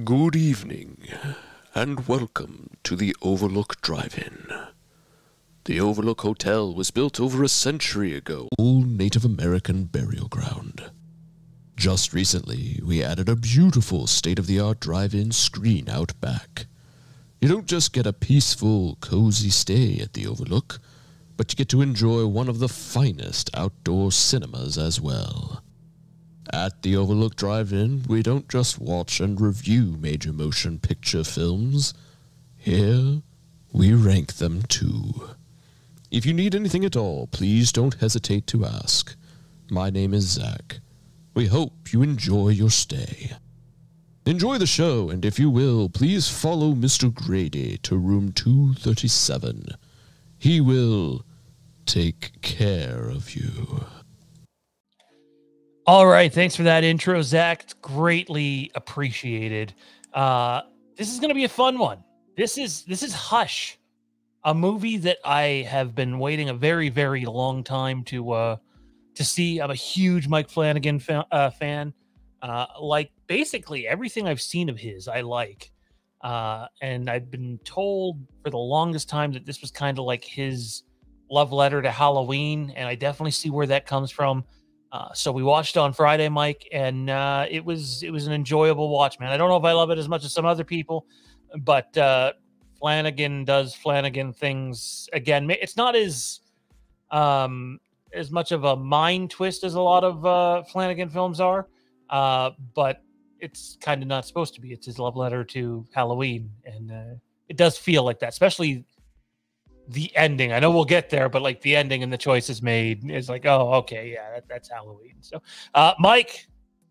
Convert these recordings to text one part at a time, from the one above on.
Good evening, and welcome to the Overlook Drive-In. The Overlook Hotel was built over a century ago, old Native American burial ground. Just recently, we added a beautiful state-of-the-art drive-in screen out back. You don't just get a peaceful, cozy stay at the Overlook, but you get to enjoy one of the finest outdoor cinemas as well. At the Overlook Drive-In, we don't just watch and review major motion picture films. Here, we rank them too. If you need anything at all, please don't hesitate to ask. My name is Zach. We hope you enjoy your stay. Enjoy the show, and if you will, please follow Mr. Grady to room 237. He will take care of you. All right, thanks for that intro, Zach. It's greatly appreciated. This is going to be a fun one. This is Hush, a movie that I have been waiting a very, very long time to see. I'm a huge Mike Flanagan fan. Like basically everything I've seen of his, I like. And I've been told for the longest time that this was kind of like his love letter to Halloween, and I definitely see where that comes from. So we watched on Friday, Mike, and it was an enjoyable watch, man. I don't know if I love it as much as some other people, but Flanagan does Flanagan things again. It's not as much of a mind twist as a lot of Flanagan films are, but it's kind of not supposed to be. It's his love letter to Halloween, and it does feel like that, especially the ending. I know we'll get there, but like the ending and the choices made is like, oh, okay, yeah, that's Halloween. So, Mike,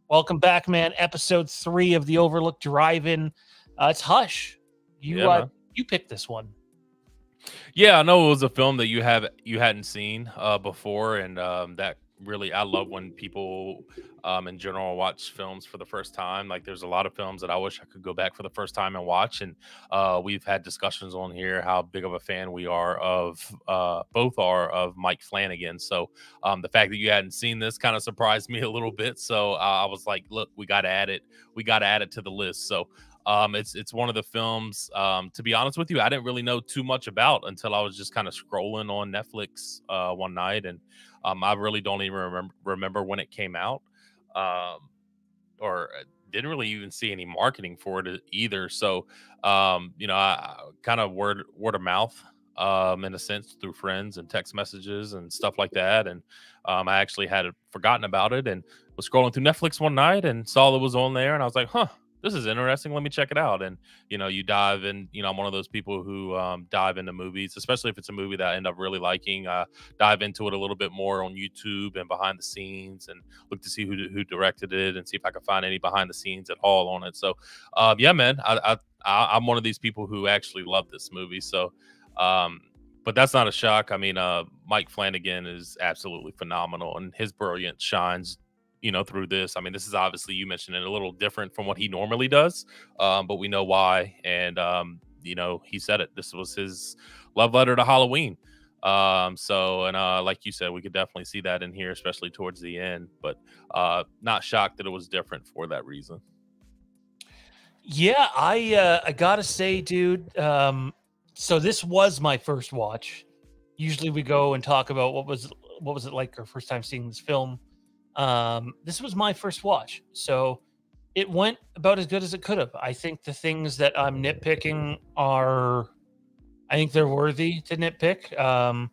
welcome back, man. Episode 3 of the Overlook Drive-In. It's Hush. You picked this one. Yeah, I know it was a film that you hadn't seen before, and that really, I love when people in general watch films for the first time. Like, there's a lot of films that I wish I could go back for the first time and watch, and we've had discussions on here how big of a fan we are of both are of Mike Flanagan. So the fact that you hadn't seen this kind of surprised me a little bit. So I was like, look, we got to add it to the list. So it's one of the films, to be honest with you, I didn't really know too much about until I was just kind of scrolling on Netflix one night, and I really don't even remember when it came out, or didn't really even see any marketing for it either. So, I kind of word of mouth, in a sense, through friends and text messages and stuff like that. And I actually had forgotten about it and was scrolling through Netflix one night and saw it was on there, and I was like, huh, this is interesting. Let me check it out. And, you dive in, I'm one of those people who dive into movies, especially if it's a movie that I end up really liking. Dive into it a little bit more on YouTube and behind the scenes and look to see who directed it and see if I can find any behind the scenes at all on it. So, yeah, man, I'm one of these people who actually love this movie. So, but that's not a shock. I mean, Mike Flanagan is absolutely phenomenal, and his brilliance shines through this. I mean, this is obviously, you mentioned it, a little different from what he normally does, but we know why. And, he said it. This was his love letter to Halloween. Like you said, we could definitely see that in here, especially towards the end, but not shocked that it was different for that reason. Yeah, I gotta say, dude, so this was my first watch. Usually we go and talk about what was it like our first time seeing this film. This was my first watch, so it went about as good as it could have. I think the things that I'm nitpicking I think they're worthy to nitpick.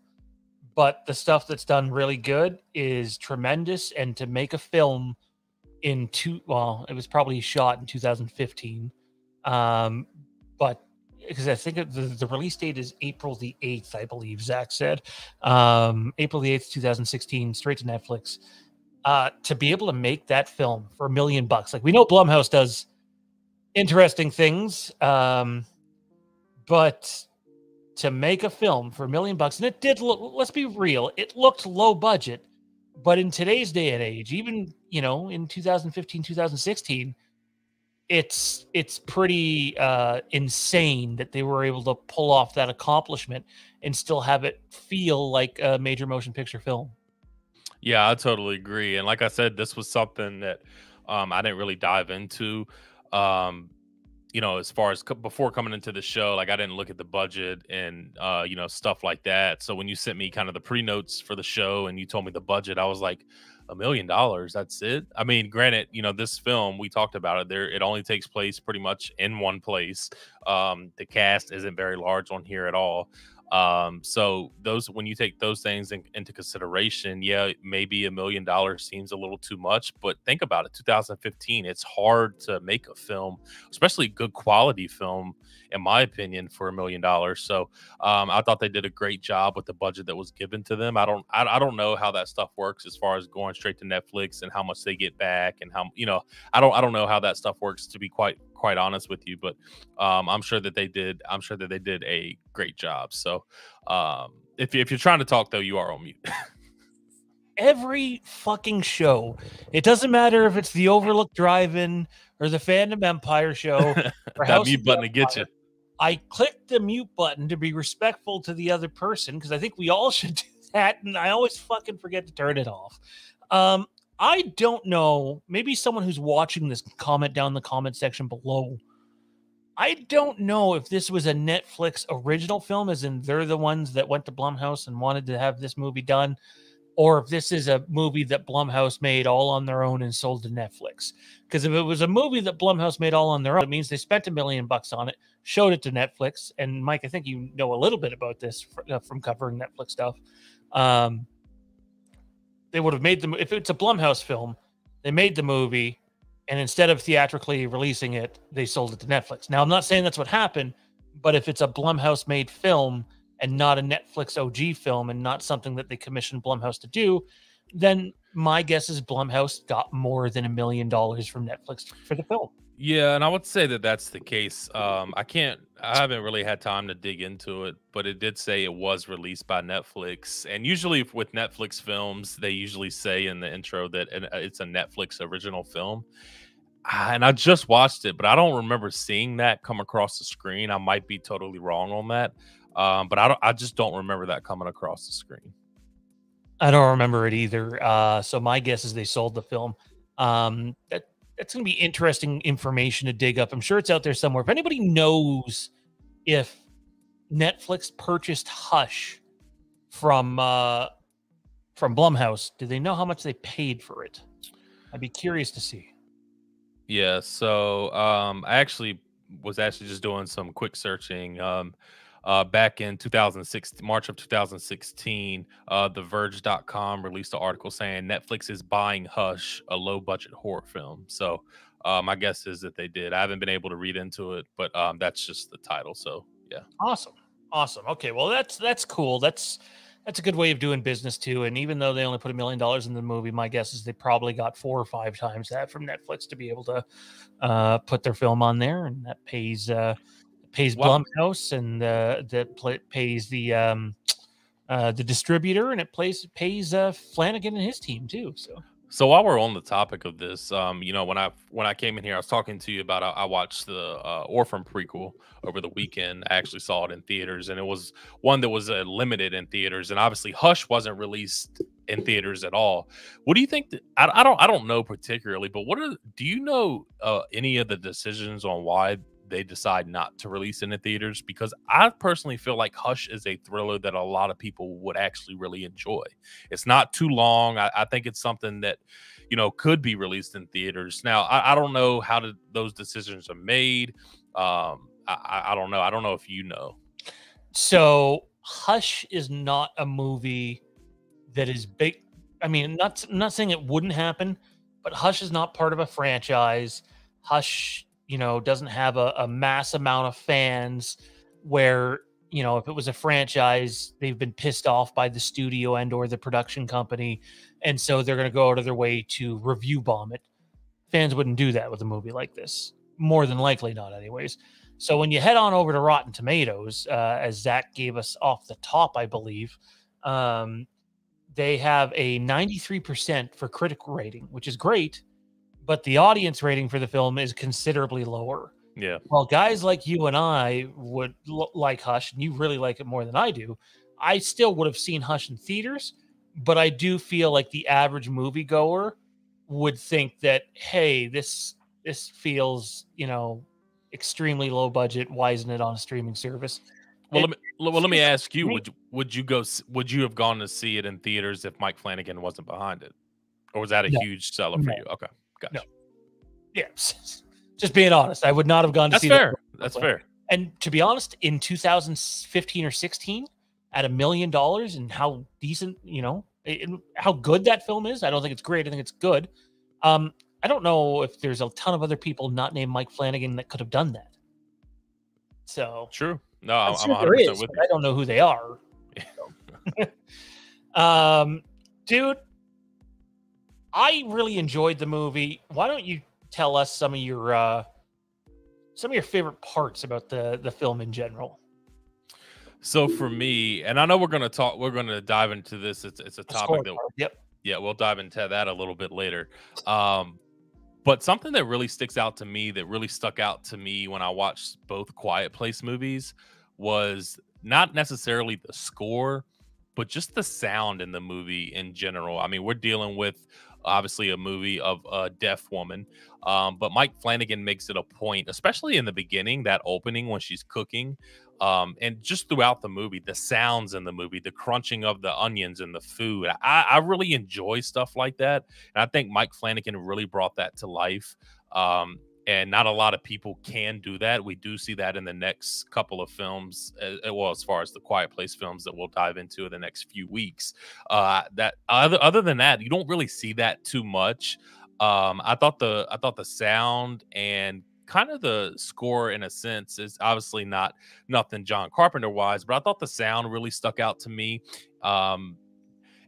But the stuff that's done really good is tremendous. And to make a film it was probably shot in 2015. But because I think the release date is April the 8th, I believe Zach said. April the 8th, 2016, straight to Netflix. To be able to make that film for $1 million, like, we know Blumhouse does interesting things, but to make a film for $1 million, and it did look, let's be real, it looked low budget, but in today's day and age, even in 2015, 2016, it's pretty insane that they were able to pull off that accomplishment and still have it feel like a major motion picture film. Yeah, I totally agree. And like I said, this was something that I didn't really dive into. as far as before coming into the show, like I didn't look at the budget and stuff like that. So when you sent me kind of the pre notes for the show and you told me the budget, I was like, $1 million. That's it. I mean, granted, this film we talked about it. It only takes place pretty much in one place. The cast isn't very large on here at all. So when you take those things into consideration, yeah, maybe $1 million seems a little too much, but think about it. 2015, it's hard to make a film, especially good quality film, in my opinion, for $1 million. So I thought they did a great job with the budget that was given to them. I don't know how that stuff works as far as going straight to Netflix and how much they get back and how I don't know how that stuff works, to be quite honest with you, but I'm sure that they did a great job. So if you're trying to talk though, you are on mute. Every fucking show, it doesn't matter if it's the Overlook Drive-In or the Fandom Empire show or That mute button to get you. I clicked the mute button to be respectful to the other person because I think we all should do that, and I always fucking forget to turn it off. I don't know. Maybe someone who's watching this can comment down in the comment section below. I don't know if this was a Netflix original film, as in they're the ones that went to Blumhouse and wanted to have this movie done, or if this is a movie that Blumhouse made all on their own and sold to Netflix. Because if it was a movie that Blumhouse made all on their own, it means they spent $1 million on it, showed it to Netflix. And Mike, I think you know a little bit about this from covering Netflix stuff. They would have made if it's a Blumhouse film, they made the movie, and instead of theatrically releasing it, they sold it to Netflix. Now, I'm not saying that's what happened, but if it's a Blumhouse made film and not a Netflix OG film and not something that they commissioned Blumhouse to do, then my guess is Blumhouse got more than $1 million from Netflix for the film. Yeah, and I would say that that's the case. I haven't really had time to dig into it, but it did say it was released by Netflix. And usually with Netflix films, they usually say in the intro that it's a Netflix original film. And I just watched it, but I don't remember seeing that come across the screen. I might be totally wrong on that. But I just don't remember that coming across the screen. I don't remember it either. So my guess is they sold the film. That's going to be interesting information to dig up. I'm sure it's out there somewhere. If anybody knows if Netflix purchased Hush from Blumhouse, do they know how much they paid for it? I'd be curious to see. Yeah, so I actually was just doing some quick searching. Back in 2006, March of 2016, TheVerge.com released an article saying Netflix is buying Hush, a low-budget horror film. So my guess is that they did. I haven't been able to read into it, but that's just the title. So yeah, awesome. Okay, well that's cool. That's a good way of doing business too. And even though they only put $1 million in the movie, my guess is they probably got 4 or 5 times that from Netflix to be able to put their film on there, and that pays wow. Blumhouse, and that pays the distributor, and it pays Flanagan and his team too. So while we're on the topic of this, when I came in here, I was talking to you about I watched the Orphan prequel over the weekend. I actually saw it in theaters, and it was one that was limited in theaters, and obviously Hush wasn't released in theaters at all. What do you think? I don't know particularly, but do you know any of the decisions on why they decide not to release in the theaters? Because I personally feel like Hush is a thriller that a lot of people would actually really enjoy. It's not too long. I think it's something that, could be released in theaters. Now, I don't know how those decisions are made. I don't know. I don't know if you know. So Hush is not a movie that is big. I mean, I'm not saying it wouldn't happen, but Hush is not part of a franchise. Hush, doesn't have a mass amount of fans where, if it was a franchise, they've been pissed off by the studio and or the production company, and so they're going to go out of their way to review bomb it. Fans wouldn't do that with a movie like this. More than likely not anyways. So when you head on over to Rotten Tomatoes, as Zach gave us off the top, I believe, they have a 93% for critical rating, which is great, but the audience rating for the film is considerably lower. Yeah. Well, guys like you and I would like Hush, and you really like it more than I do. I still would have seen Hush in theaters, but I do feel like the average moviegoer would think that, hey, this feels, extremely low budget. Why isn't it on a streaming service? Well, It, let me ask you: me. would you have gone to see it in theaters if Mike Flanagan wasn't behind it, or was that a No, huge seller for no, you? Okay, no. gotcha. Yeah, just being honest, I would not have gone to That's see fair. that. That's fair. And to be honest, in 2015 or 16, at $1 million, and how decent, how good that film is, I don't think it's great. I think it's good. I don't know if there's a ton of other people not named Mike Flanagan that could have done that. So True. No, I'm I'm sure 100% there is, with but you. I don't know who they are. Dude, I really enjoyed the movie. Why don't you tell us some of your favorite parts about the film in general? So for me, and I know we're going to dive into this. It's a topic that, Yep. yeah, we'll dive into that a little bit later. But something that really sticks out to me, that really stuck out to me when I watched both Quiet Place movies, was not necessarily the score, but just the sound in the movie in general. I mean, we're dealing with obviously a movie of a deaf woman, but Mike Flanagan makes it a point, especially in the beginning, that opening when she's cooking, and just throughout the movie, the sounds in the movie, the crunching of the onions and the food. I really enjoy stuff like that, and I think Mike Flanagan really brought that to life. And not a lot of people can do that. We do see that in the next couple of films, well, as far as the Quiet Place films that we'll dive into in the next few weeks. That other than that, you don't really see that too much. I thought the sound and kind of the score, in a sense, is obviously not nothing John Carpenter wise, but I thought the sound really stuck out to me.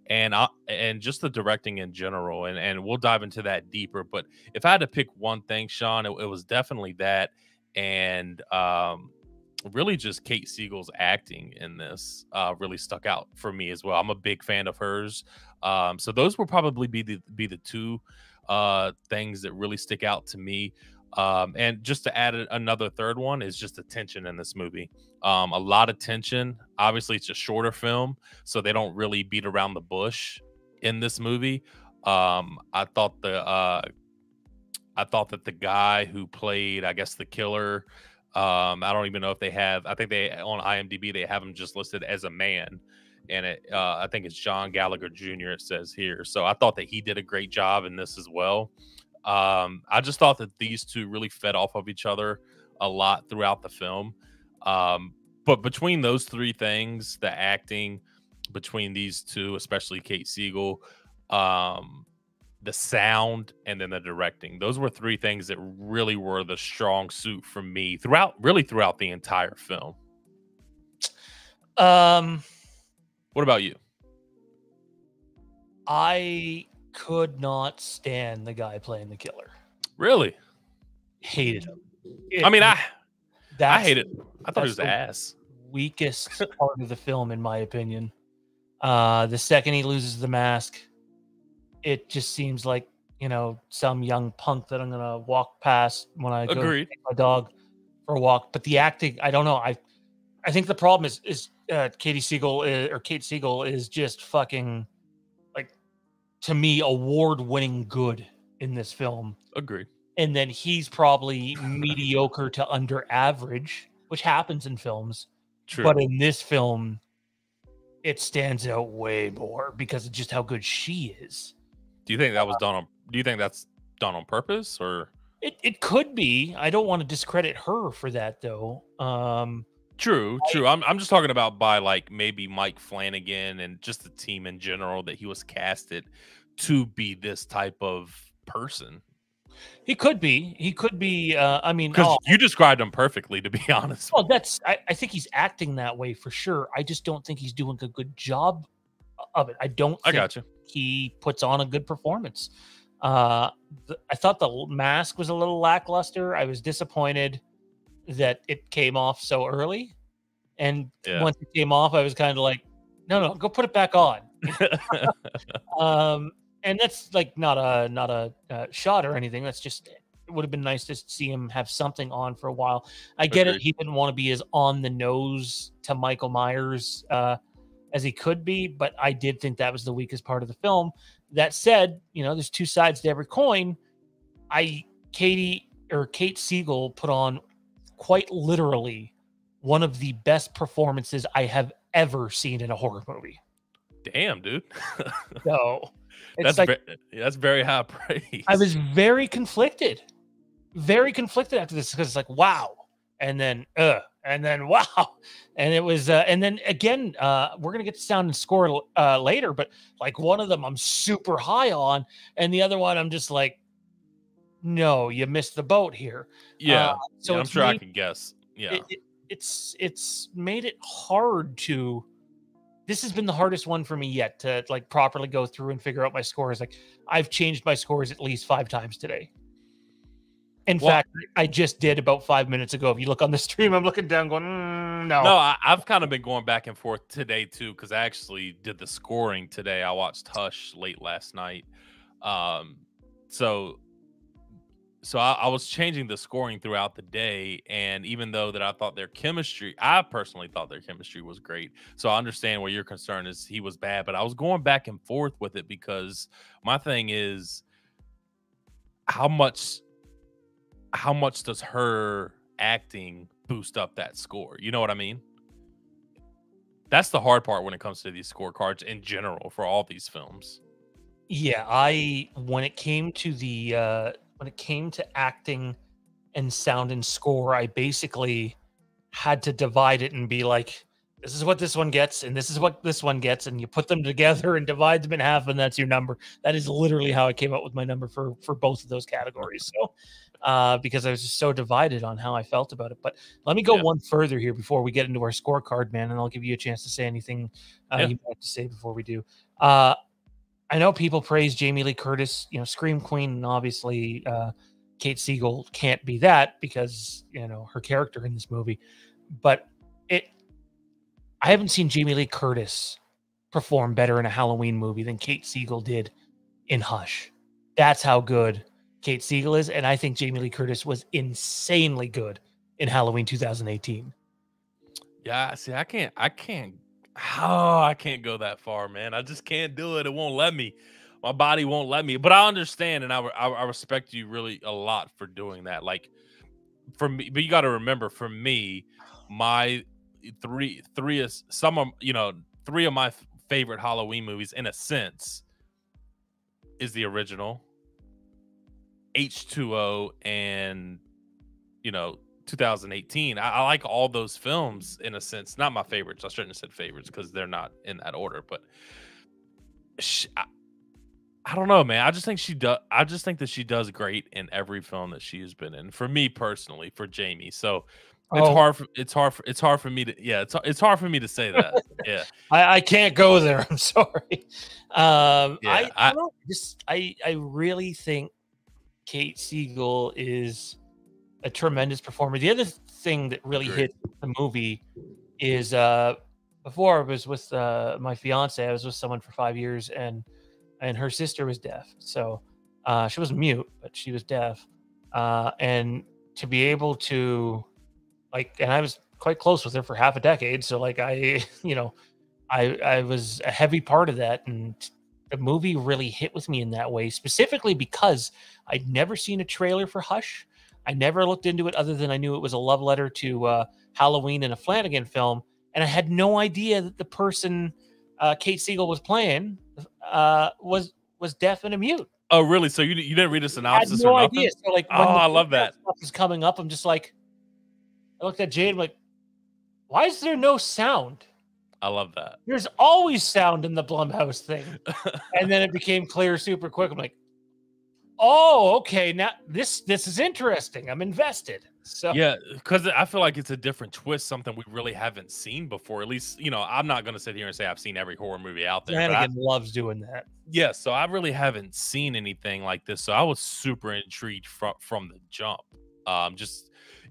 And just the directing in general, and we'll dive into that deeper. But if I had to pick one thing, Sean, it was definitely that, and really just Kate Siegel's acting in this really stuck out for me as well. I'm a big fan of hers, so those will probably be the two things that really stick out to me. And just to add another third one is just the tension in this movie. A lot of tension. Obviously, it's a shorter film, so they don't really beat around the bush in this movie. I thought that the guy who played, I guess, the killer. I don't even know if they have. I think they on IMDb they have him just listed as a man, and I think it's John Gallagher Jr. It says here. So I thought that he did a great job in this as well. I just thought that these two really fed off of each other a lot throughout the film. But between those three things, the acting between these two, especially Kate Siegel, the sound, and then the directing, those were three things that really were the strong suit for me throughout the entire film. What about you? I could not stand the guy playing the killer. Really? Hated him. I hate it. I thought he was ass. Weakest part of the film, in my opinion. The second he loses the mask, it just seems like, some young punk that I'm gonna walk past when I go take my dog for a walk. But the acting, I don't know. I think the problem is Kate Siegel is just fucking, like, to me, award-winning good in this film. Agreed. And then he's probably mediocre to under average, which happens in films. True. But in this film, it stands out way more because of just how good she is. Do you think that was done on? Do you think that's done on purpose, or it could be? I don't want to discredit her for that, though. True. I'm just talking about by, like, maybe Mike Flanagan and just the team in general, that he was casted to be this type of person. He could be. Because you described him perfectly, to be honest. Well, I think he's acting that way for sure. I just don't think he's doing a good job of it. I gotcha. He puts on a good performance. I thought the mask was a little lackluster. I was disappointed that it came off so early. And once it came off, I was kind of like, no, go put it back on. And that's like not a shot or anything. That's just, it would have been nice to see him have something on for a while. I get it. He didn't want to be as on the nose to Michael Myers as he could be, but I did think that was the weakest part of the film. That said, there's two sides to every coin. Kate Siegel put on quite literally one of the best performances I have ever seen in a horror movie. Damn, dude. So it's like that's very high praise. I was very conflicted after this because it's like, wow. And then wow. And it was, and then again, we're going to get to sound and score later, but like one of them I'm super high on, and the other one I'm just like, no, you missed the boat here. Yeah. So yeah, I'm it's sure I can guess. Yeah. It's made it hard to, this has been the hardest one for me yet to like properly go through and figure out my scores. Like I've changed my scores at least 5 times today. In fact, I just did about 5 minutes ago. If you look on the stream, I'm looking down going, no. No, I've kind of been going back and forth today too, because I actually did the scoring today. I watched Hush late last night. So I was changing the scoring throughout the day, and even though that I personally thought their chemistry was great. So I understand where your concern is he was bad, but I was going back and forth with it because my thing is how much does her acting boost up that score? You know what I mean? That's the hard part when it comes to these scorecards in general for all these films. Yeah, when it came to acting and sound and score, I basically had to divide it and be like, this is what this one gets, and this is what this one gets, and you put them together and divide them in half, and that's your number. That is literally how I came up with my number for both of those categories. So, because I was just so divided on how I felt about it. But let me go one further here before we get into our scorecard, man, and I'll give you a chance to say anything you want to say before we do. I know people praise Jamie Lee Curtis, Scream Queen, and obviously Kate Siegel can't be that because, her character in this movie. But I haven't seen Jamie Lee Curtis perform better in a Halloween movie than Kate Siegel did in Hush. That's how good Kate Siegel is, and I think Jamie Lee Curtis was insanely good in Halloween 2018. Yeah, see, I can't go that far, man. I just can't do it. It won't let me. My body won't let me. But I understand, and I respect you really a lot for doing that. Like for me, but you got to remember, for me, my three is some of three of my favorite Halloween movies in a sense is the original, H2O, and 2018. I like all those films in a sense. Not my favorites. I shouldn't have said favorites because they're not in that order. But I don't know, man. I just think she does. I just think that she does great in every film that she has been in. For me personally, for Jamie, so it's hard. It's hard for me to. Yeah, it's hard for me to say that. Yeah, I can't go there. I'm sorry. Yeah, I don't know. I really think Kate Siegel is a tremendous performer. The other thing that really hit the movie is before I was with my fiance, I was with someone for 5 years, and her sister was deaf. So she wasn't mute, but she was deaf. And to be able to and I was quite close with her for half a decade. So I was a heavy part of that. And the movie really hit with me in that way, specifically because I'd never seen a trailer for Hush. I never looked into it other than I knew it was a love letter to Halloween and a Flanagan film. And I had no idea that the person Kate Siegel was playing was deaf and a mute. Oh, really? So you didn't read a synopsis I had no or nothing? idea. So when I love that stuff is coming up, I'm just like, I looked at Jade, I'm like, why is there no sound? I love that. There's always sound in the Blumhouse thing. And then it became clear super quick. I'm like, oh, okay. Now this is interesting. I'm invested. So yeah, because I feel like it's a different twist, something we really haven't seen before. At least, I'm not going to sit here and say I've seen every horror movie out there. Flanagan loves doing that. Yeah, so I really haven't seen anything like this. So I was super intrigued from the jump.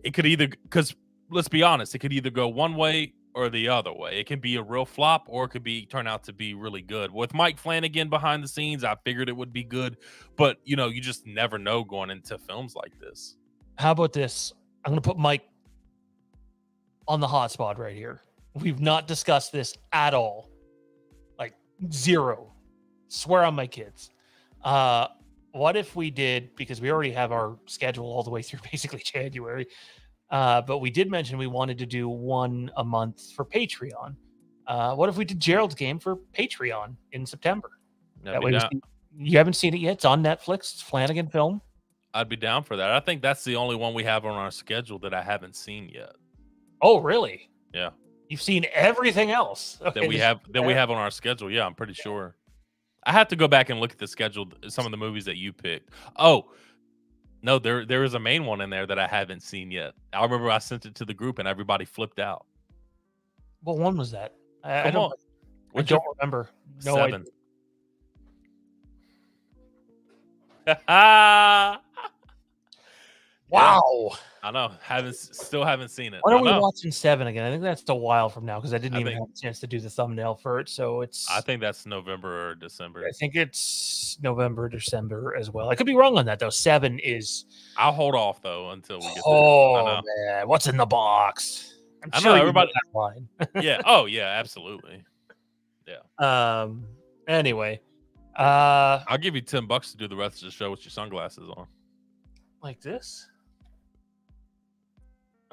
It could either, because let's be honest, it could either go one way or the other way. It can be a real flop, or it could turn out to be really good. With Mike Flanagan behind the scenes, I figured it would be good, but you just never know going into films like this. How about this? I'm going to put Mike on the hot spot right here. We've not discussed this at all. Like zero. Swear on my kids. What if we did, because we already have our schedule all the way through basically January, But we did mention we wanted to do one a month for Patreon. What if we did Gerald's Game for Patreon in September? That way you haven't seen it yet. It's on Netflix. It's Flanagan film. I'd be down for that. I think that's the only one we have on our schedule that I haven't seen yet. Oh, really? Yeah. You've seen everything else that we have on our schedule. Yeah, I'm pretty sure. I have to go back and look at the schedule, some of the movies that you picked. Oh, no, there is a main one in there that I haven't seen yet. I remember I sent it to the group and everybody flipped out. What one was that? I don't remember. No 7. Wow. I know. Still haven't seen it. When are we watching 7 again? I think that's a while from now because I didn't even have a chance to do the thumbnail for it. So I think that's November or December. I think it's November, December as well. I could be wrong on that though. 7 is. I'll hold off though until we get there. Oh man, what's in the box? I know everybody. Yeah. Oh yeah. Absolutely. Yeah. Anyway. I'll give you $10 to do the rest of the show with your sunglasses on. Like this?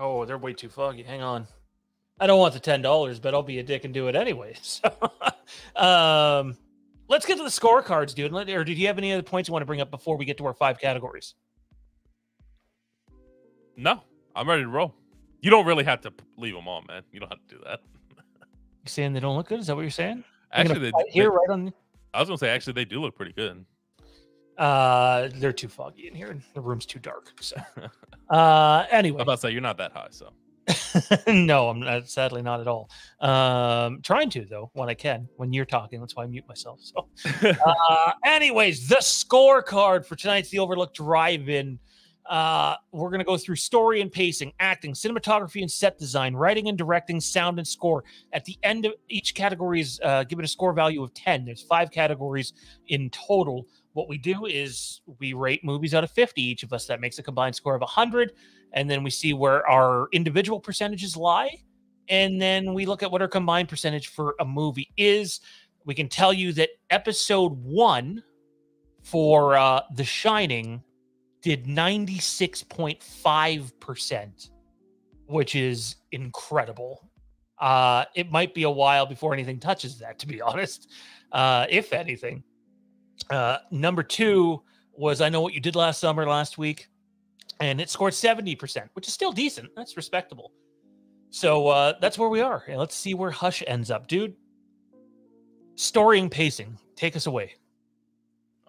Oh, they're way too foggy. Hang on. I don't want the $10, but I'll be a dick and do it anyway. So, let's get to the scorecards, dude. Or did you have any other points you want to bring up before we get to our 5 categories? No, I'm ready to roll. You don't really have to leave them on, man. You don't have to do that. You saying they don't look good? Is that what you're saying? Actually, right on. I was gonna say actually they do look pretty good. They're too foggy in here. The room's too dark. So, anyway, I'm about to say you're not that high, so. No, I'm not, sadly not at all. Trying to though when I can. When you're talking, that's why I mute myself. So, anyways, the scorecard for tonight's The Overlook Drive-In. We're gonna go through story and pacing, acting, cinematography and set design, writing and directing, sound and score. At the end of each category is given a score value of 10. There's 5 categories in total. What we do is we rate movies out of 50, each of us. That makes a combined score of 100. And then we see where our individual percentages lie. And then we look at what our combined percentage for a movie is. We can tell you that episode 1 for The Shining did 96.5%, which is incredible. It might be a while before anything touches that, to be honest, if anything. Number 2 was I Know What You Did Last Summer last week, and it scored 70%, which is still decent. That's respectable. So that's where we are. And let's see where Hush ends up. Dude, story and pacing. Take us away.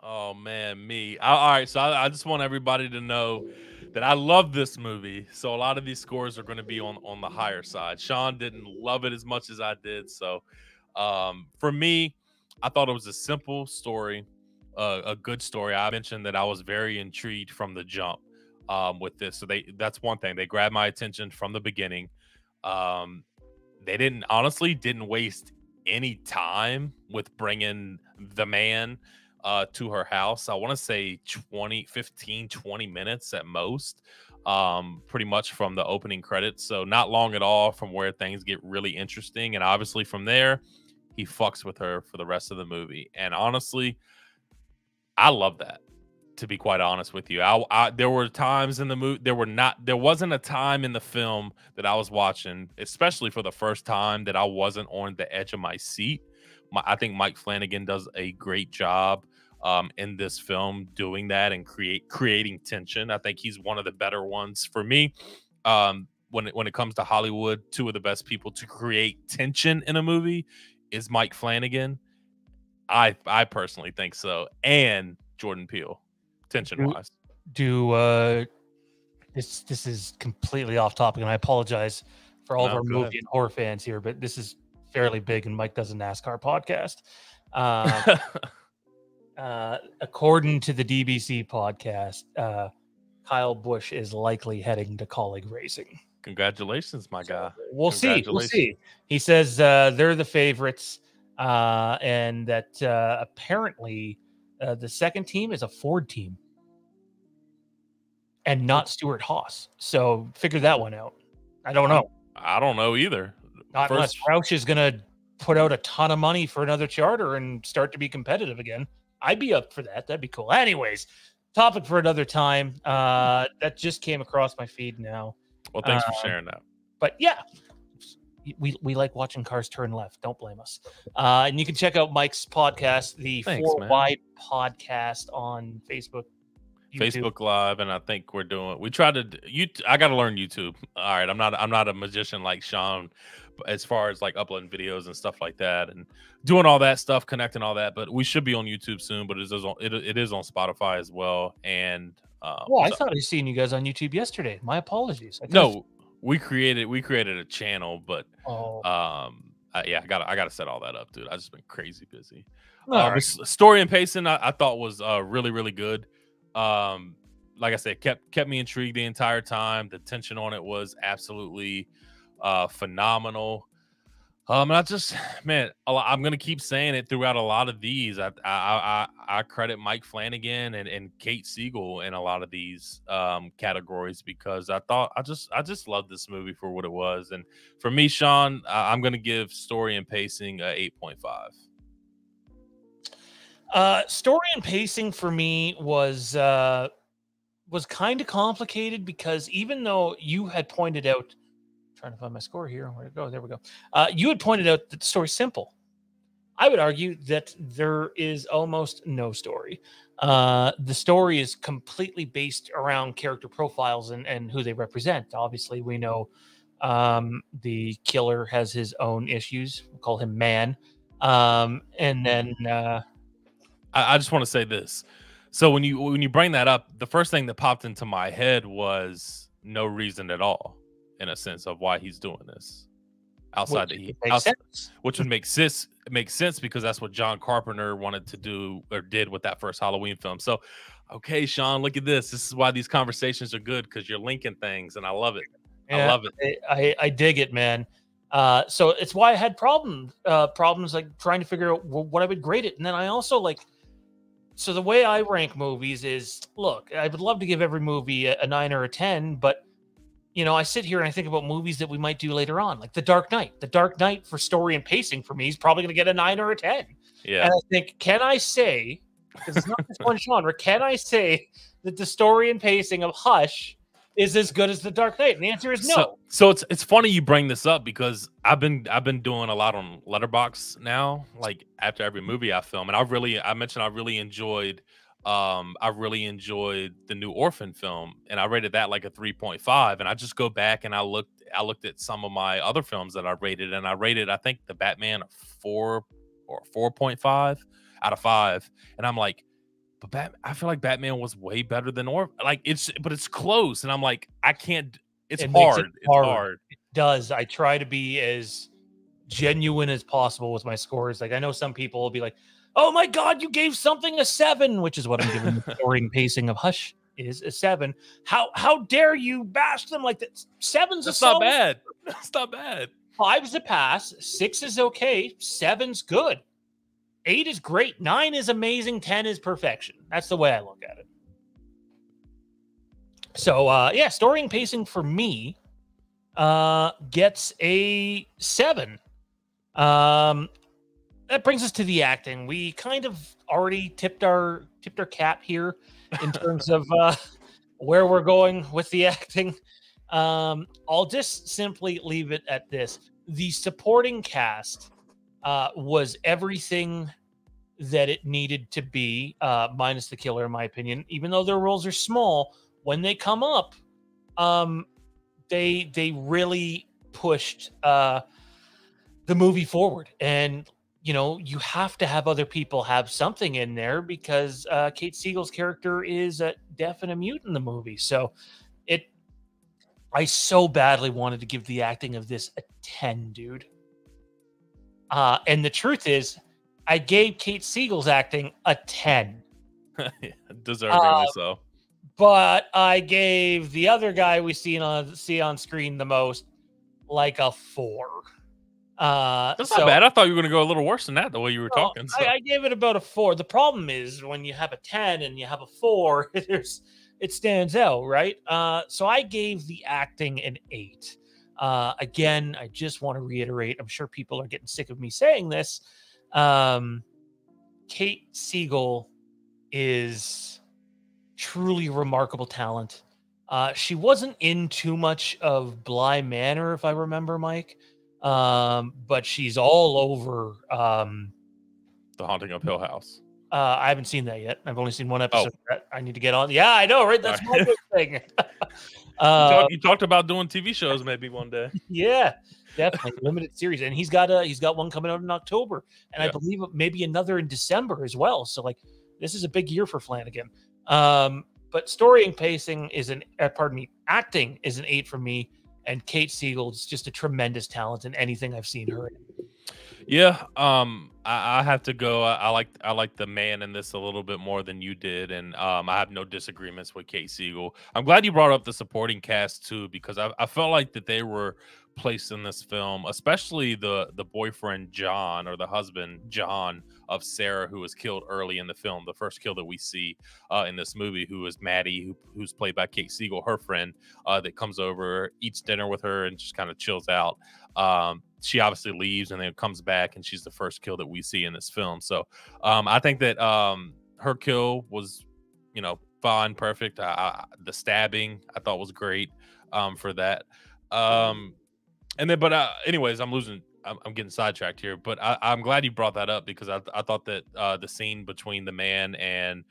Oh, man, me. All right, so I just want everybody to know that I love this movie. So a lot of these scores are going to be on the higher side. Sean didn't love it as much as I did. So for me, I thought it was a simple story, a good story. I mentioned that I was very intrigued from the jump with this. So that's one thing. They grabbed my attention from the beginning. They didn't waste any time with bringing the man to her house. I want to say 20 minutes at most, pretty much from the opening credits. So not long at all from where things get really interesting. And obviously from there, he fucks with her for the rest of the movie. And honestly, I love that, to be quite honest with you. There were times in the movie, there wasn't a time in the film that I was watching, especially for the first time, that I wasn't on the edge of my seat. I think Mike Flanagan does a great job in this film doing that and creating tension. I think he's one of the better ones for me. When it comes to Hollywood, 2 of the best people to create tension in a movie is Mike Flanagan. I personally think so, and Jordan Peele, tension wise. This is completely off topic, and I apologize for all of our movie and horror fans here, but this is fairly big, and Mike does a NASCAR podcast. According to the DBC podcast, Kyle Busch is likely heading to Colleague Racing. Congratulations, my guy. We'll see. He says they're the favorites, and that apparently the second team is a Ford team and not Stuart Haas. So figure that one out. I don't know. I don't know either. Not unless Roush is going to put out a ton of money for another charter and start to be competitive again. I'd be up for that. That'd be cool. Anyways, topic for another time. That just came across my feed now. Well, thanks for sharing that. But yeah, we like watching cars turn left. Don't blame us. And you can check out Mike's podcast, the Thanks, Four man. Wide Podcast, on Facebook, YouTube. Facebook Live, and I think we try to I got to learn YouTube. All right, I'm not a magician like Sean, but as far as like uploading videos and stuff like that, and doing all that stuff, connecting all that. But we should be on YouTube soon. But it is on Spotify as well. And Well, I thought I seen you guys on YouTube yesterday. My apologies. no, we created a channel, but Oh, yeah, I gotta set all that up, dude. I just been crazy busy. all But story and pacing, I thought was really really good. Like I said, kept me intrigued the entire time. The tension on it was absolutely phenomenal. And I just, man, I'm gonna keep saying it throughout a lot of these. I credit Mike Flanagan and Kate Siegel in a lot of these categories, because I just love this movie for what it was. And for me, Sean, I'm gonna give story and pacing 8.5. Story and pacing for me was kind of complicated, because even though you had pointed out, trying to find my score here, where'd it go? There we go. You had pointed out that the story's simple. I would argue that there is almost no story. The story is completely based around character profiles and who they represent. Obviously, we know the killer has his own issues. We'll call him Man. And then I just want to say this. So when you bring that up, the first thing that popped into my head was no reason at all, in a sense of why he's doing this, which would make sense because that's what John Carpenter wanted to do, or did, with that first Halloween film. So, okay, Sean, look at this. This is why these conversations are good, because you're linking things, and I love it. Yeah, I love it. I dig it, man. So it's why I had problems like trying to figure out what I would grade it. And then I also so the way I rank movies is, look, I would love to give every movie a 9 or a 10, but I sit here and I think about movies that we might do later on, like The Dark Knight. The Dark Knight, for story and pacing, for me, is probably going to get a 9 or a 10. Yeah. And I think, can I say, because it's not just one genre, can I say that the story and pacing of Hush is as good as The Dark Knight? And the answer is no. So it's funny you bring this up, because I've been doing a lot on Letterboxd now, like after every movie I film, and I mentioned I really enjoyed the new Orphan film, and I rated that like a 3.5. And I just go back and I looked at some of my other films that I rated, and I rated, I think, the Batman a 4 or 4.5 out of 5, and I'm like, but I feel like Batman was way better than but it's close, and I'm like, I can't. It's hard. It's hard. It does. I try to be as genuine as possible with my scores. Like, I know some people will be like, "Oh my God, you gave something a 7," which is what I'm giving the story and pacing of Hush is a 7. How dare you bash them like that? 7's That's a not bad. That's not bad. 5's a pass. 6 is okay. 7's good. 8 is great. 9 is amazing. 10 is perfection. That's the way I look at it. So, yeah, story and pacing for me gets a 7. That brings us to the acting. We kind of already tipped our cap here in terms of where we're going with the acting. I'll just simply leave it at this. The supporting cast was everything that it needed to be, minus the killer, in my opinion. Even though their roles are small, when they come up, they really pushed the movie forward. And you have to have other people have something in there, because Kate Siegel's character is deaf and a mute in the movie. So I so badly wanted to give the acting of this a 10, dude. And the truth is, I gave Kate Siegel's acting a 10. Deservedly so. But I gave the other guy we see on screen the most like a 4. That's not bad. I thought you were going to go a little worse than that, the way you were talking. So. I gave it about a 4. The problem is, when you have a 10 and you have a 4, it stands out, right? So I gave the acting an 8. Again, I just want to reiterate, I'm sure people are getting sick of me saying this. Kate Siegel is truly remarkable talent. She wasn't in too much of Bly Manor, if I remember, Mike. But she's all over. The Haunting of Hill House. I haven't seen that yet. I've only seen one Oh, episode. I need to get on. Yeah, I know, right? That's my sorry. big thing. You talked about doing TV shows maybe one day. Yeah, definitely limited series, and he's got one coming out in October, and I Yeah. believe maybe another in December as well. So like, this is a big year for Flanagan. But story and pacing is acting is an 8 for me, and Kate Siegel's just a tremendous talent in anything I've seen her in. Yeah, I have to go. I like the man in this a little bit more than you did, and I have no disagreements with Kate Siegel. I'm glad you brought up the supporting cast too, because I felt like that they were placed in this film, especially the boyfriend John, or the husband John of Sarah, who was killed early in the film, the first kill that we see in this movie, who is Maddie, who's played by Kate Siegel, her friend that comes over, eats dinner with her, and just kind of chills out. She obviously leaves and then comes back, and she's the first kill that we see in this film. So I think that her kill was, fine, perfect. The stabbing I thought was great for that. Anyways, I'm getting sidetracked here, but I'm glad you brought that up, because I thought that the scene between the man and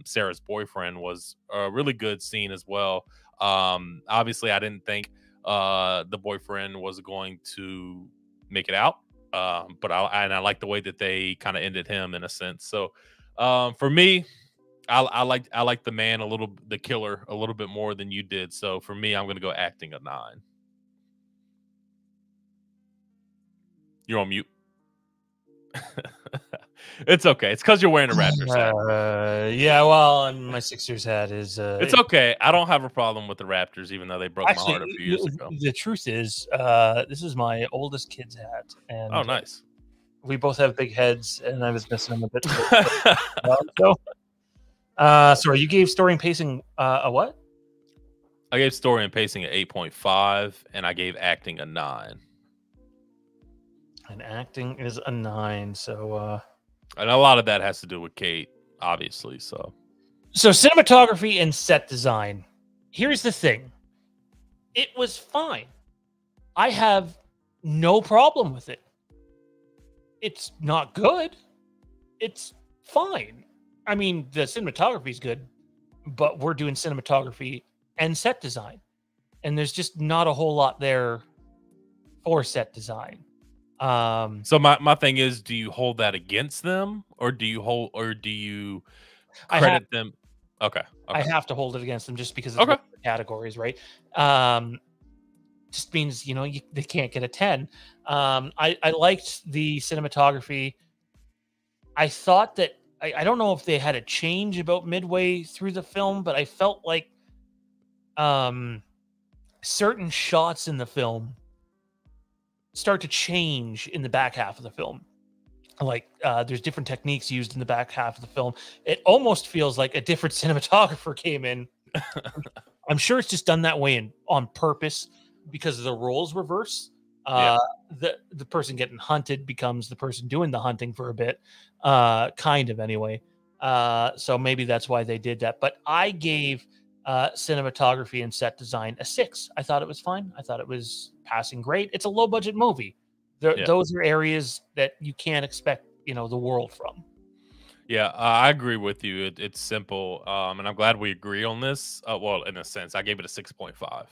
Sarah's boyfriend was a really good scene as well. Obviously, I didn't think the boyfriend was going to make it out, but I like the way that they kind of ended him in a sense. So for me, I like the killer a little bit more than you did. So for me, I'm going to go acting a 9. You're on mute. It's okay. It's because you're wearing a Raptors hat. Yeah, well, and my Sixers hat is. It's okay. I don't have a problem with the Raptors, even though they broke my heart a few years ago. The truth is, this is my oldest kid's hat, and Oh, nice. We both have big heads, and I was missing them a bit. Sorry, you gave story and pacing a what? I gave story and pacing an 8.5, and I gave acting a 9. And acting is a 9, so and a lot of that has to do with Kate, obviously. So cinematography and set design. Here's the thing. It was fine. I have no problem with it. It's not good. It's fine. I mean, the cinematography is good, but we're doing cinematography and set design, and there's just not a whole lot there for set design. So my thing is, do you hold that against them, or do you credit them? Okay. I have to hold it against them just because it's categories, right? Just means they can't get a 10. I liked the cinematography. I thought that I don't know if they had a change about midway through the film, but I felt like certain shots in the film start to change in the back half of the film. Like there's different techniques used in the back half of the film. It almost feels like a different cinematographer came in. I'm sure it's just done that way on purpose, because the roles reverse. The person getting hunted becomes the person doing the hunting for a bit, kind of anyway. So maybe that's why they did that. But I gave cinematography and set design a 6. I thought it was fine. I thought it was passing grade. It's a low budget movie. Those are areas that you can't expect, the world from. Yeah, I agree with you. It's simple, and I'm glad we agree on this. Well, in a sense, I gave it a 6.5.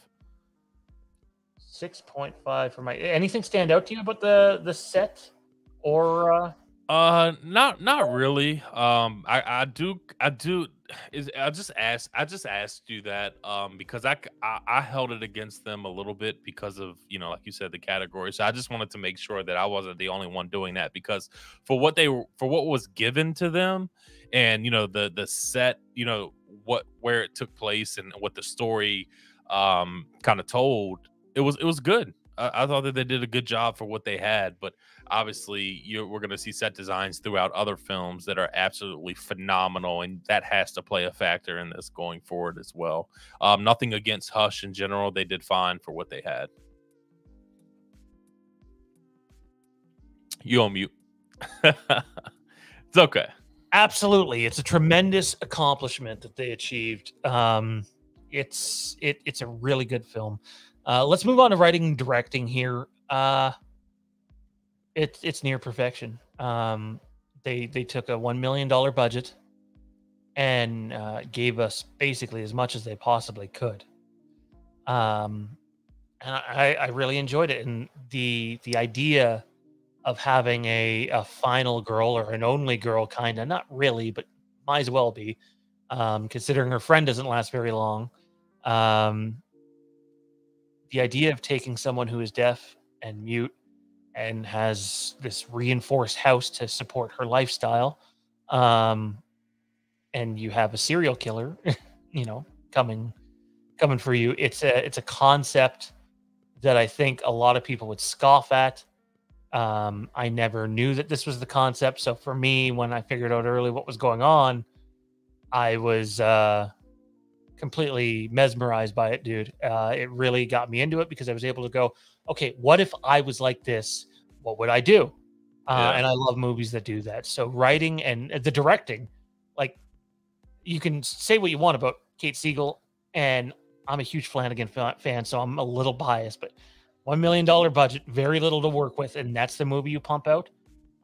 6.5 for my. Anything stand out to you about the set, or? Not really. I do. I just asked you that because I held it against them a little bit because of, like you said, the category. So I just wanted to make sure that I wasn't the only one doing that, because for what was given to them, and the set, where it took place and what the story kind of told, it was good. I thought that they did a good job for what they had, but obviously we're going to see set designs throughout other films that are absolutely phenomenal, and that has to play a factor in this going forward as well. Nothing against Hush in general. They did fine for what they had. You on mute. It's okay. Absolutely. It's a tremendous accomplishment that they achieved. It's a really good film. Let's move on to writing and directing here. It's near perfection. They took a $1 million budget and gave us basically as much as they possibly could. And I really enjoyed it. And the idea of having a final girl or an only girl, kind of, not really, but might as well be, considering her friend doesn't last very long. The idea of taking someone who is deaf and mute and has this reinforced house to support her lifestyle, and you have a serial killer, you know, coming for you. It's a concept that I think a lot of people would scoff at. I never knew that this was the concept, so for me, when I figured out early what was going on, I was completely mesmerized by it, dude. It really got me into it because I was able to go, okay, what if I was like this? What would I do? And I love movies that do that. So writing and the directing, like, you can say what you want about Kate Siegel, and I'm a huge Flanagan fan, so I'm a little biased, but $1 million budget, very little to work with, and that's the movie you pump out.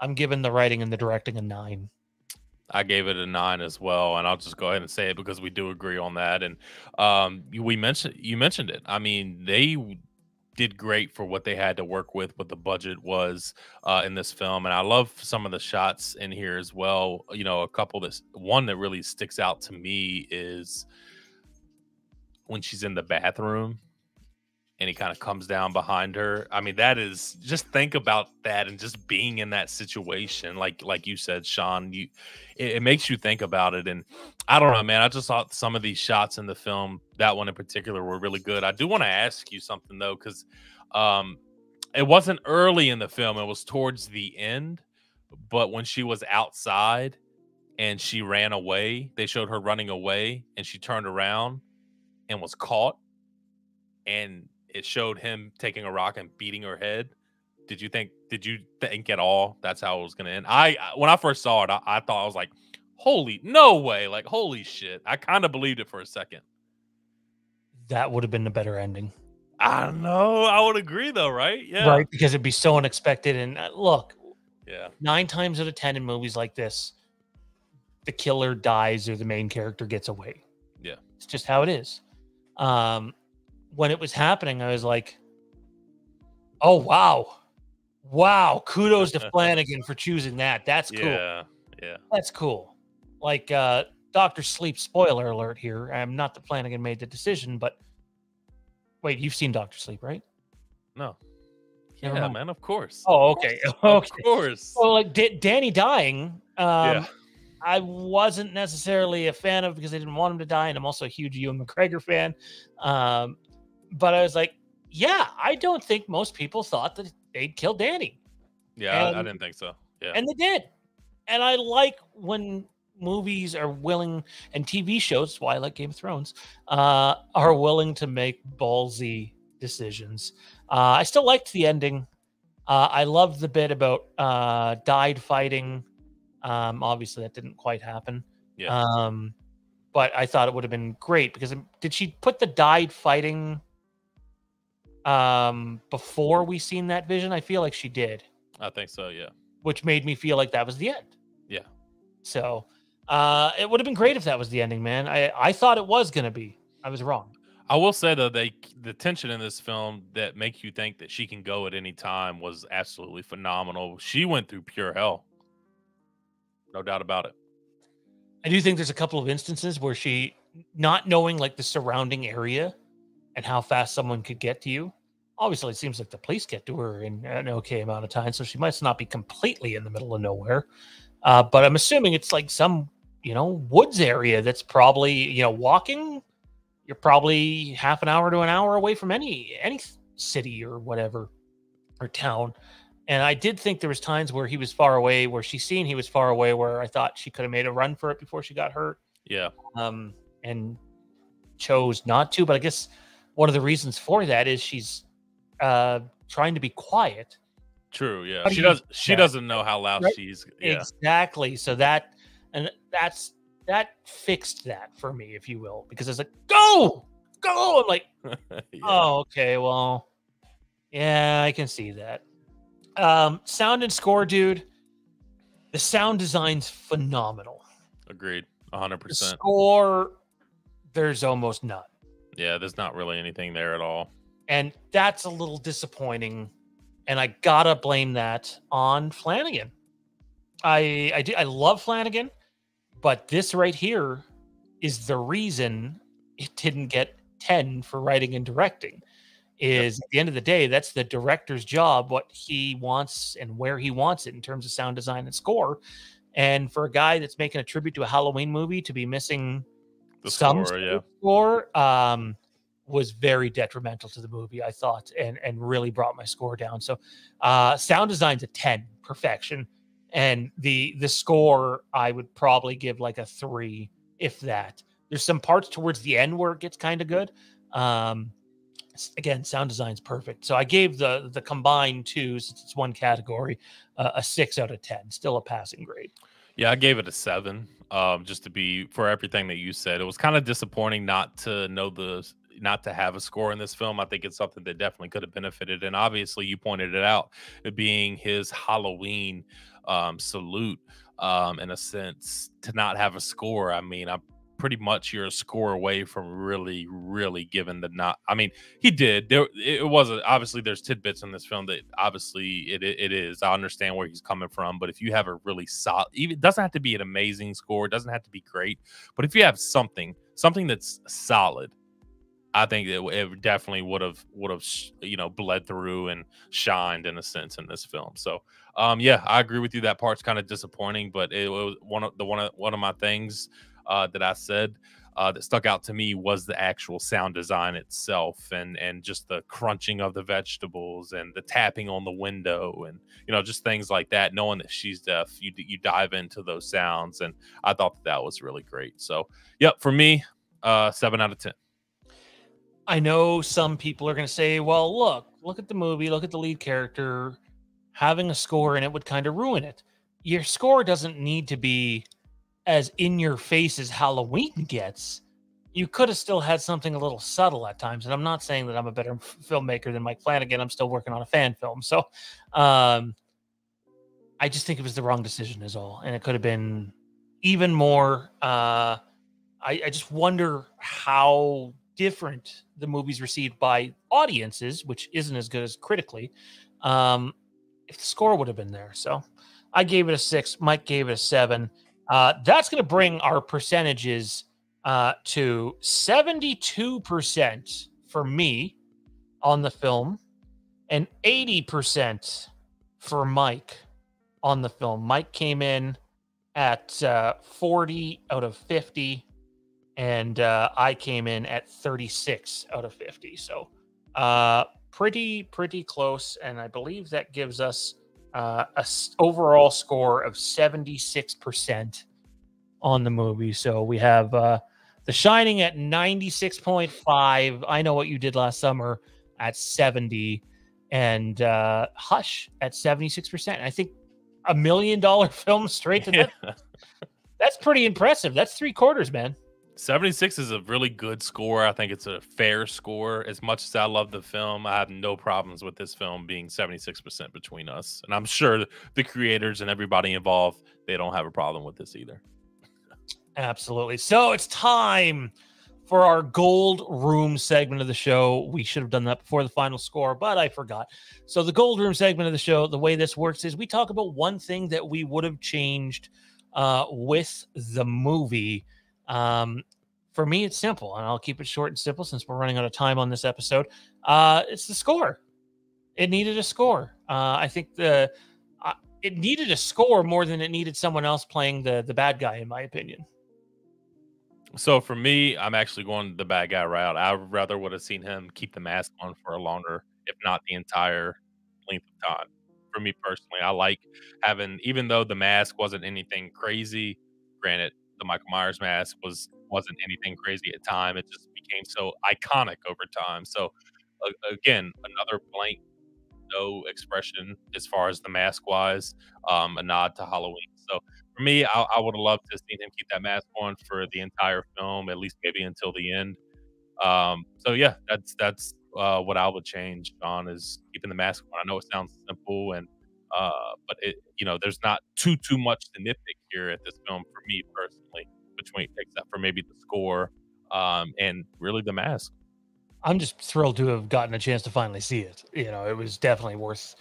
I'm giving the writing and the directing a 9. I gave it a 9 as well, and I'll just go ahead and say it because we do agree on that. And you mentioned it. I mean, they did great for what they had to work with, what the budget was in this film, and I love some of the shots in here as well. You know, one that really sticks out to me is when she's in the bathroom and he kind of comes down behind her. I mean, that is, just think about that and just being in that situation. Like you said, Sean, it makes you think about it. And I don't know, man, I just thought some of these shots in the film, that one in particular, were really good. I do want to ask you something though, because it wasn't early in the film, it was towards the end. But when she was outside and she ran away, they showed her running away and she turned around and was caught, and it showed him taking a rock and beating her head. Did you think at all that's how it was going to end? When I first saw it, I thought, I was like, no way. Like, holy shit. I kind of believed it for a second. That would have been the better ending. I don't know. I would agree though, right? Yeah. Right. Because it'd be so unexpected. And look, yeah, 9 times out of 10 in movies like this, the killer dies or the main character gets away. Yeah. It's just how it is. When it was happening, I was like, oh, wow, kudos to Flanagan for choosing that. That's cool. Yeah. That's cool. Like, Dr. Sleep, spoiler alert here. I'm not that Flanagan made the decision, but wait, you've seen Dr. Sleep, right? No. Never Yeah, mind. man, of course. Oh, okay. Of course. Well, like Danny dying, I wasn't necessarily a fan of because I didn't want him to die, and I'm also a huge Ewan McGregor fan. But I was like, yeah, I don't think most people thought that they'd kill Danny. Yeah, I didn't think so. Yeah. And they did. And I like when movies are willing, and TV shows, why I like Game of Thrones, are willing to make ballsy decisions. I still liked the ending. I loved the bit about died fighting. Obviously, that didn't quite happen. Yeah. But I thought it would have been great because did she put the died fighting before we seen that vision? I feel like she did. I think so, yeah. Which made me feel like that was the end. Yeah. So it would have been great if that was the ending, man. I thought it was going to be. I was wrong. I will say, though, the tension in this film that makes you think that she can go at any time was absolutely phenomenal. She went through pure hell. No doubt about it. I do think there's a couple of instances where she, not knowing like the surrounding area and how fast someone could get to you. Obviously, it seems like the police get to her in an okay amount of time, so she might not be completely in the middle of nowhere. But I'm assuming it's like some, woods area that's probably, walking. You're probably half an hour to an hour away from any city or whatever, or town. And I did think there was times where he was far away, where she's seen he was far away, where I thought she could have made a run for it before she got hurt. Yeah. And chose not to. But I guess one of the reasons for that is she's trying to be quiet. True. Yeah. She doesn't know how loud she's. Yeah. Exactly. So that fixed that for me, if you will, because it's like, go, go. I'm like, Yeah, oh, okay, well, yeah, I can see that. Sound and score, dude. The sound design's phenomenal. agreed, The 100%. score, there's almost none. Yeah, there's not really anything there at all. And that's a little disappointing. And I gotta blame that on Flanagan. I love Flanagan, but this right here is the reason it didn't get 10 for writing and directing. Yep. Is at the end of the day, that's the director's job, what he wants and where he wants it in terms of sound design and score. And for a guy that's making a tribute to a Halloween movie to be missing The some score, sort yeah. of score was very detrimental to the movie, I thought, and really brought my score down. So sound design's a 10, perfection. And the score I would probably give like a 3, if that. There's some parts towards the end where it gets kind of good. Um, again, sound design's perfect. So I gave the combined two, since it's one category, a 6 out of 10. Still a passing grade. Yeah, I gave it a 7. Just to be for everything that you said. It was kind of disappointing not to not to have a score in this film. I think it's something that definitely could have benefited. And obviously, you pointed it out, it being his Halloween salute. In a sense, to not have a score. I mean, I'm pretty much you're a score away from really, really giving the not. I mean, he did. It wasn't obviously. There's tidbits in this film that obviously it is. I understand where he's coming from, but if you have a really solid, even it doesn't have to be an amazing score. It doesn't have to be great, but if you have something that's solid, I think it definitely would have bled through and shined in a sense in this film. So yeah, I agree with you. That part's kind of disappointing, but it was one of my things that I said that stuck out to me was the actual sound design itself, and just the crunching of the vegetables and the tapping on the window, and just things like that. Knowing that she's deaf, you dive into those sounds, and I thought that was really great. So yep, for me, 7 out of 10. I know some people are going to say, well, look at the movie, look at the lead character. Having a score in it would kind of ruin it. Your score doesn't need to be as in your face as Halloween gets. You could have still had something a little subtle at times. And I'm not saying that I'm a better filmmaker than Mike Flanagan. I'm still working on a fan film. So um, I just think it was the wrong decision, is all. And it could have been even more. I just wonder how different the movie's received by audiences, which isn't as good as critically, if the score would have been there. So I gave it a 6. Mike gave it a 7. That's going to bring our percentages to 72% for me on the film and 80% for Mike on the film. Mike came in at 40 out of 50, and I came in at 36 out of 50. So pretty close, and I believe that gives us overall score of 76% on the movie. So we have The Shining at 96.5. I Know What You Did Last Summer at 70, and Hush at 76%. I think $1 million film straight to that. That's pretty impressive. That's 3/4, man. 76 is a really good score. I think it's a fair score. As much as I love the film, I have no problems with this film being 76% between us. And I'm sure the creators and everybody involved, they don't have a problem with this either. Absolutely. So it's time for our gold room segment of the show. We should have done that before the final score, but I forgot. So the gold room segment of the show, the way this works is we talk about one thing that we would have changed with the movie. For me, it's simple, and I'll keep it short and simple since we're running out of time on this episode. It's the score. It needed a score. I think it needed a score more than it needed someone else playing the bad guy, in my opinion. So for me, I'm actually going the bad guy route. I rather would have seen him keep the mask on for a longer, if not the entire length of time. For me personally, I like having, even though the mask wasn't anything crazy. Granted, the Michael Myers mask wasn't anything crazy at time. It just became so iconic over time. So again, another blank no expression as far as the mask wise, a nod to Halloween. So for me, I would have loved to have seen him keep that mask on for the entire film, at least maybe until the end. So yeah, that's what I would change on is keeping the mask on. I know it sounds simple and but it there's not too much to nitpick here at this film for me personally, between except for maybe the score and really the mask. I'm just thrilled to have gotten a chance to finally see it. It was definitely worth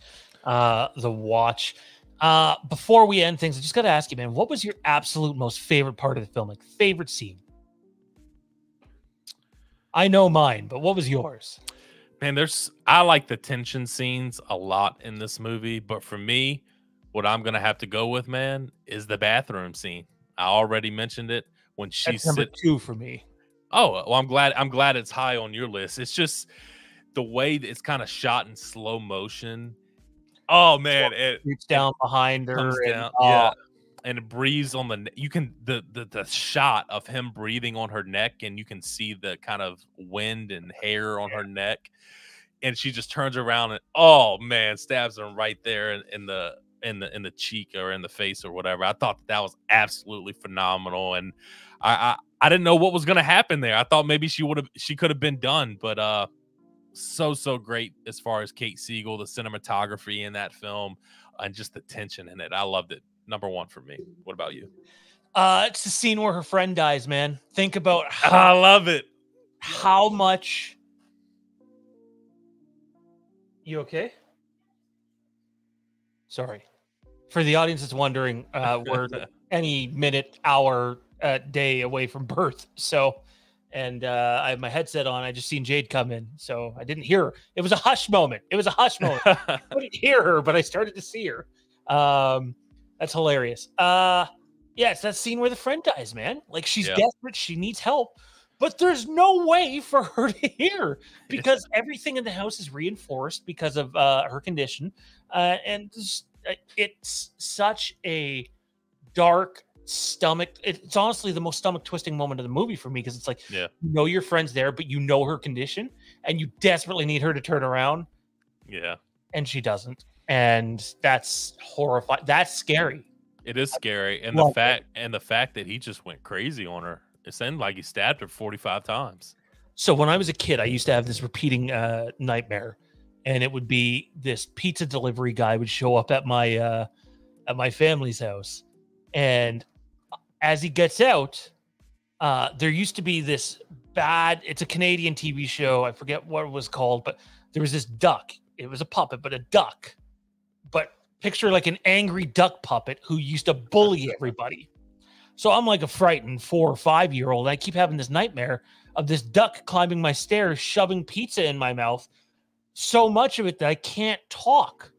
the watch. Before we end things, I just got to ask you, man, what was your absolute most favorite part of the film? Like favorite scene? I know mine, but what was yours? Man, I like the tension scenes a lot in this movie, but for me, what I'm gonna have to go with, man, is the bathroom scene. I already mentioned it when That's she's number sit. 2 for me. Oh, well, I'm glad it's high on your list. It's just the way that it's kind of shot in slow motion. Oh man, Reach it down behind her comes and down, yeah, and it breathes on you can the shot of him breathing on her neck, and you can see the kind of wind and hair on her neck, and she just turns around and oh man, stabs him right there in the cheek or in the face or whatever. I thought that was absolutely phenomenal, and I didn't know what was gonna happen there. I thought maybe she could have been done, but so great as far as Kate Siegel, the cinematography in that film, and just the tension in it. I loved it. Number one for me. What about you? it's the scene where her friend dies, man. Think about I love it. how much. You okay? Sorry. For the audience that's wondering, we're any minute, hour, day away from birth. So, and I have my headset on. I just seen Jade come in, so I didn't hear her. It was a hush moment. It was a hush moment. I couldn't hear her, but I started to see her. That's hilarious. Yeah, it's that scene where the friend dies, man. Like she's Yeah. desperate, she needs help, but there's no way for her to hear because everything in the house is reinforced because of her condition, and it's such a dark stomach. It's honestly the most stomach twisting moment of the movie for me because it's like Yeah. your friend's there, but you know her condition, and you desperately need her to turn around, Yeah. and she doesn't, and that's horrifying. That's scary. It is scary. And Love it. the fact that he just went crazy on her. It sounded like he stabbed her 45 times. So when I was a kid, I used to have this repeating nightmare, and it would be this pizza delivery guy would show up at my family's house, and as he gets out, there used to be this bad. It's a Canadian TV show. I forget what it was called, but there was this duck. It was a puppet, but a duck. But picture like an angry duck puppet who used to bully everybody. So I'm like a frightened 4 or 5-year-old. I keep having this nightmare of this duck climbing my stairs, shoving pizza in my mouth. So much of it that I can't talk.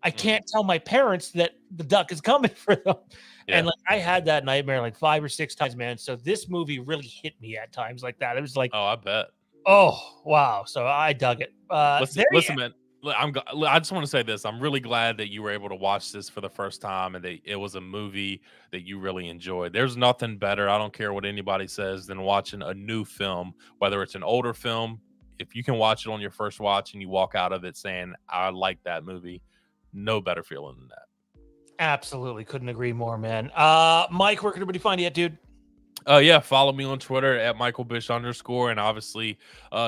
I can't tell my parents that the duck is coming for them. Yeah. And like I had that nightmare like 5 or 6 times, man. So this movie really hit me at times like that. It was like, Oh, I bet. oh wow. So I dug it. Listen, man. I just want to say this. I'm really glad that you were able to watch this for the first time and that it was a movie that you really enjoyed. There's nothing better. I don't care what anybody says than watching a new film, whether it's an older film. If you can watch it on your first watch and you walk out of it saying, I like that movie, no better feeling than that. Absolutely. Couldn't agree more, man. Mike, where can everybody find you at, dude? Yeah, follow me on Twitter at Michael Bish _, and obviously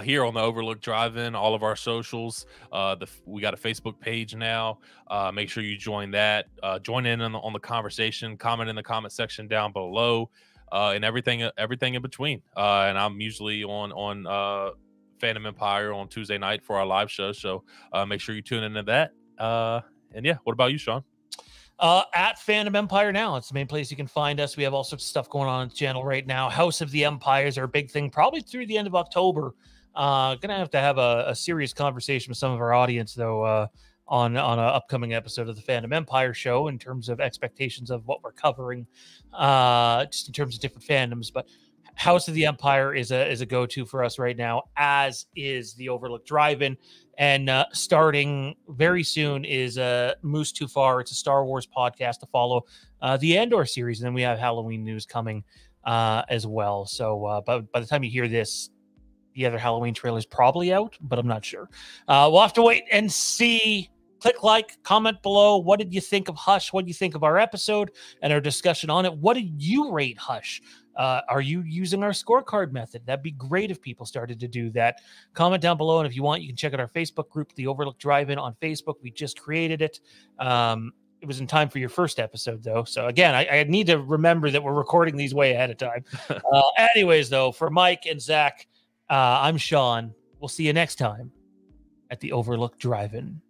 here on the Overlook Drive-In, all of our socials. We got a Facebook page now. Make sure you join that. Join in on the conversation. Comment in the comment section down below, and everything in between. And I'm usually on Phantom Empire on Tuesday night for our live show. So make sure you tune into that. And yeah, what about you, Sean? At Phantom Empire now. It's the main place you can find us. We have all sorts of stuff going on the channel right now. House of the Empires are a big thing, probably through the end of October. Gonna have a serious conversation with some of our audience, though, on an upcoming episode of the Phantom Empire show in terms of expectations of what we're covering, just in terms of different fandoms. But House of the Empire is a go-to for us right now, as is the Overlook Drive-In. And starting very soon is Moose Too Far. It's a Star Wars podcast to follow the Andor series. And then we have Halloween news coming as well. So by the time you hear this, the other Halloween trailer is probably out, but I'm not sure. We'll have to wait and see. click like, comment below. What did you think of Hush? What did you think of our episode and our discussion on it? What did you rate Hush? Are you using our scorecard method? That'd be great if people started to do that. Comment down below, and if you want, you can check out our Facebook group, the Overlook Drive-In on Facebook. We just created it. It was in time for your first episode, though. So again, I need to remember that we're recording these way ahead of time. Anyways, though, for Mike and Zach, I'm Sean. We'll see you next time at the Overlook Drive-In.